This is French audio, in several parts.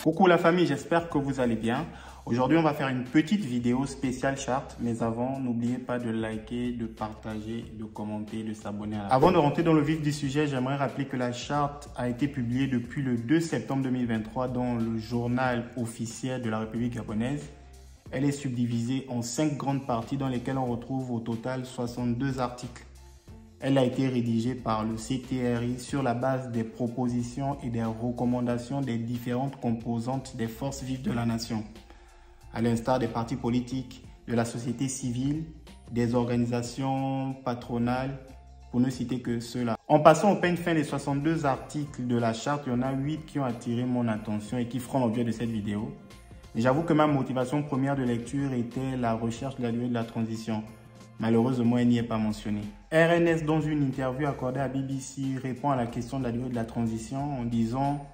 Coucou la famille, j'espère que vous allez bien. Aujourd'hui, on va faire une petite vidéo spéciale charte. Mais avant, n'oubliez pas de liker, de partager, de commenter, de s'abonner à la chaîne. Avant de rentrer dans le vif du sujet, j'aimerais rappeler que la charte a été publiée depuis le 2 septembre 2023 dans le journal officiel de la République gabonaise. Elle est subdivisée en 5 grandes parties dans lesquelles on retrouve au total 62 articles. Elle a été rédigée par le CTRI sur la base des propositions et des recommandations des différentes composantes des forces vives de la nation, à l'instar des partis politiques, de la société civile, des organisations patronales, pour ne citer que ceux-là. En passant au peigne fin des 62 articles de la charte, il y en a 8 qui ont attiré mon attention et qui feront l'objet de cette vidéo. J'avoue que ma motivation première de lecture était la recherche de la durée de la transition. Malheureusement, elle n'y est pas mentionnée. RNS, dans une interview accordée à BBC, répond à la question de la durée de la transition en disant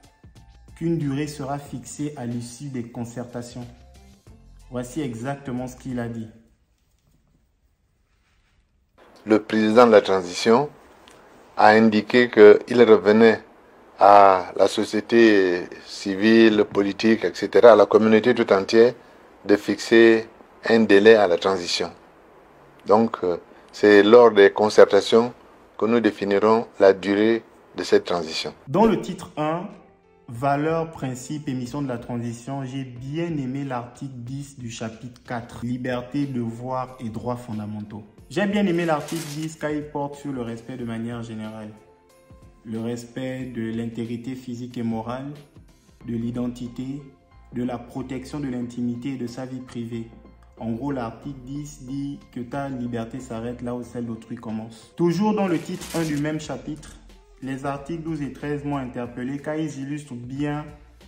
qu'une durée sera fixée à l'issue des concertations. Voici exactement ce qu'il a dit. Le président de la transition a indiqué qu'il revenait à la société civile, politique, etc., à la communauté tout entière, de fixer un délai à la transition. Donc, c'est lors des concertations que nous définirons la durée de cette transition. Dans le titre 1, valeurs, principes et mission de la transition, j'ai bien aimé l'article 10 du chapitre 4, liberté, devoirs et droits fondamentaux. J'ai bien aimé l'article 10 car il porte sur le respect de manière générale. Le respect de l'intégrité physique et morale, de l'identité, de la protection de l'intimité et de sa vie privée. En gros, l'article 10 dit que ta liberté s'arrête là où celle d'autrui commence. Toujours dans le titre 1 du même chapitre, les articles 12 et 13 m'ont interpellé car ils illustrent bien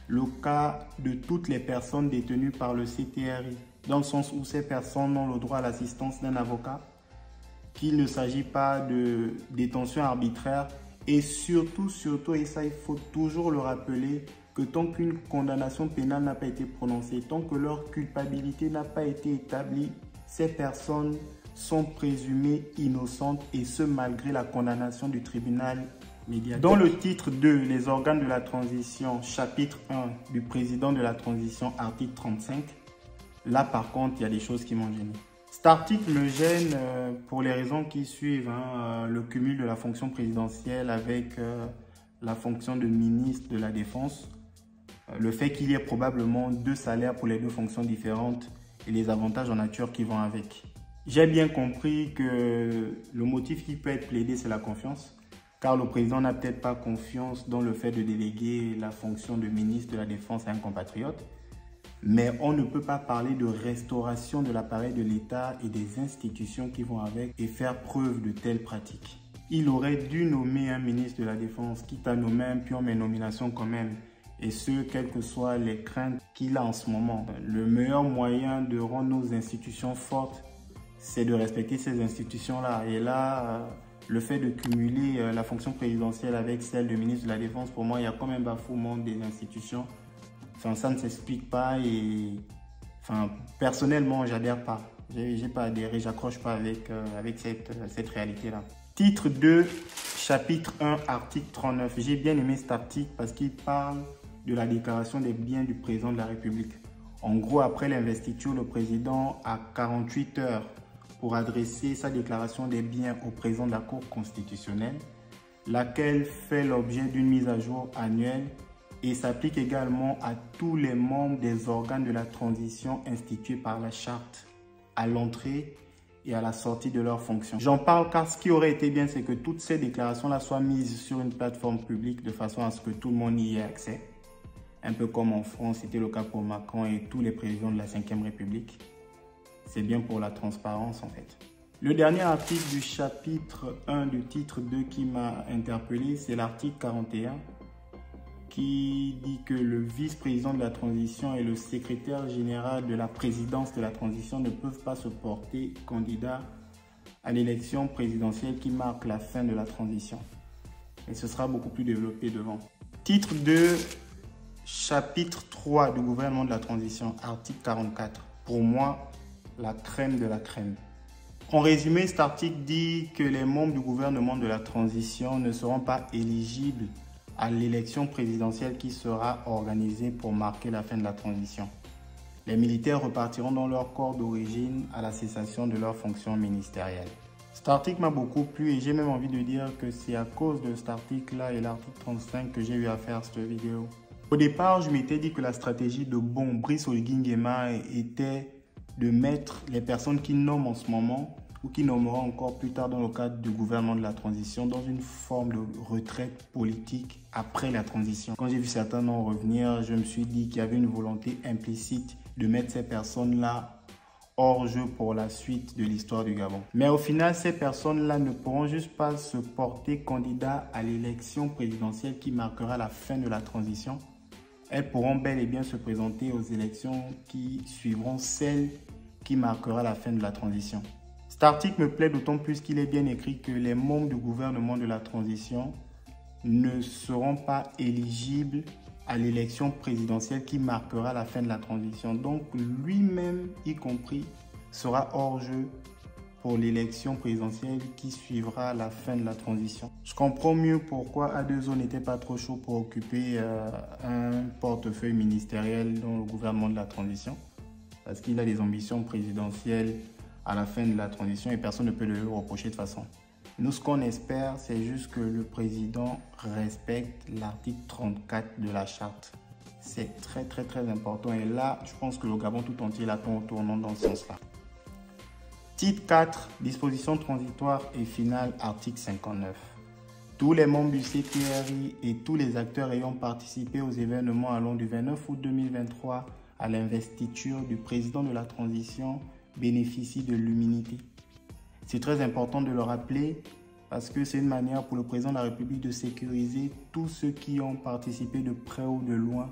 le cas de toutes les personnes détenues par le CTRI, dans le sens où ces personnes ont le droit à l'assistance d'un avocat, qu'il ne s'agit pas de détention arbitraire et surtout, et ça il faut toujours le rappeler, que tant qu'une condamnation pénale n'a pas été prononcée, tant que leur culpabilité n'a pas été établie, ces personnes sont présumées innocentes et ce malgré la condamnation du tribunal médiatique. Dans le titre 2, les organes de la transition, chapitre 1 du président de la transition, article 35, là par contre, il y a des choses qui m'ont gêné. Cet article me gêne pour les raisons qui suivent, le cumul de la fonction présidentielle avec la fonction de ministre de la Défense, le fait qu'il y ait probablement 2 salaires pour les 2 fonctions différentes et les avantages en nature qui vont avec. J'ai bien compris que le motif qui peut être plaidé, c'est la confiance, car le président n'a peut-être pas confiance dans le fait de déléguer la fonction de ministre de la Défense à un compatriote, mais on ne peut pas parler de restauration de l'appareil de l'État et des institutions qui vont avec et faire preuve de telles pratiques. Il aurait dû nommer un ministre de la Défense, quitte à nommer un pion, mais nomination quand même. Et ce, quelles que soient les craintes qu'il a en ce moment. Le meilleur moyen de rendre nos institutions fortes, c'est de respecter ces institutions-là. Et là, le fait de cumuler la fonction présidentielle avec celle de ministre de la Défense, pour moi, il y a quand même un bafouement des institutions. Enfin, ça ne s'explique pas et personnellement, j'adhère pas. J'ai pas adhéré, j'accroche pas avec cette réalité-là. Titre 2, chapitre 1, article 39. J'ai bien aimé cet article parce qu'il parle de la déclaration des biens du président de la République. En gros, après l'investiture, le président a 48 heures pour adresser sa déclaration des biens au président de la Cour constitutionnelle, laquelle fait l'objet d'une mise à jour annuelle et s'applique également à tous les membres des organes de la transition institués par la charte, à l'entrée et à la sortie de leurs fonctions. J'en parle car ce qui aurait été bien, c'est que toutes ces déclarations-là soient mises sur une plateforme publique de façon à ce que tout le monde y ait accès. Un peu comme en France, c'était le cas pour Macron et tous les présidents de la 5e République. C'est bien pour la transparence en fait. Le dernier article du chapitre 1 du titre 2 qui m'a interpellé, c'est l'article 41 qui dit que le vice-président de la transition et le secrétaire général de la présidence de la transition ne peuvent pas se porter candidat à l'élection présidentielle qui marque la fin de la transition. Et ce sera beaucoup plus développé devant. Titre 2, chapitre 3 du gouvernement de la transition, article 44. Pour moi, la crème de la crème. En résumé, cet article dit que les membres du gouvernement de la transition ne seront pas éligibles à l'élection présidentielle qui sera organisée pour marquer la fin de la transition. Les militaires repartiront dans leur corps d'origine à la cessation de leurs fonctions ministérielles. Cet article m'a beaucoup plu et j'ai même envie de dire que c'est à cause de cet article-là et l'article 35 que j'ai eu à faire cette vidéo. Au départ, je m'étais dit que la stratégie de Brice Oligui Nguema était de mettre les personnes qui nomment en ce moment ou qui nommeront encore plus tard dans le cadre du gouvernement de la transition dans une forme de retraite politique après la transition. Quand j'ai vu certains noms revenir, je me suis dit qu'il y avait une volonté implicite de mettre ces personnes-là hors jeu pour la suite de l'histoire du Gabon. Mais au final, ces personnes-là ne pourront juste pas se porter candidat à l'élection présidentielle qui marquera la fin de la transition. Elles pourront bel et bien se présenter aux élections qui suivront celles qui marquera la fin de la transition. Cet article me plaît d'autant plus qu'il est bien écrit que les membres du gouvernement de la transition ne seront pas éligibles à l'élection présidentielle qui marquera la fin de la transition. Donc lui-même, y compris, sera hors jeu pour l'élection présidentielle qui suivra la fin de la transition. Je comprends mieux pourquoi A2O n'était pas trop chaud pour occuper un portefeuille ministériel dans le gouvernement de la transition. Parce qu'il a des ambitions présidentielles à la fin de la transition et personne ne peut le reprocher de toute façon. Nous, ce qu'on espère, c'est juste que le président respecte l'article 34 de la charte. C'est très important. Et là, je pense que le Gabon tout entier l'attend au tournant dans ce sens-là. Titre 4, dispositions transitoires et finales, article 59. Tous les membres du CTRI et tous les acteurs ayant participé aux événements allant du 29 août 2023 à l'investiture du président de la transition bénéficient de l'immunité. C'est très important de le rappeler parce que c'est une manière pour le président de la République de sécuriser tous ceux qui ont participé de près ou de loin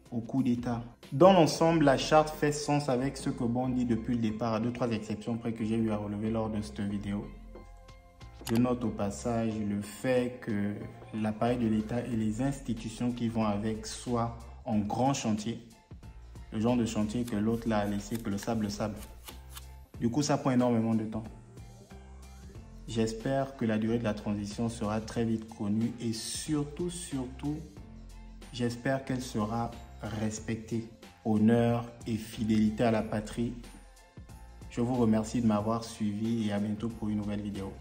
au coup d'État. Dans l'ensemble, la charte fait sens avec ce que Bon dit depuis le départ, à 2-3 exceptions près que j'ai eu à relever lors de cette vidéo. Je note au passage le fait que l'appareil de l'État et les institutions qui vont avec soient en grand chantier. Le genre de chantier que l'autre l'a laissé, que le sable. Du coup, ça prend énormément de temps. J'espère que la durée de la transition sera très vite connue et surtout, j'espère qu'elle sera respectée. Honneur et fidélité à la patrie. Je vous remercie de m'avoir suivi et à bientôt pour une nouvelle vidéo.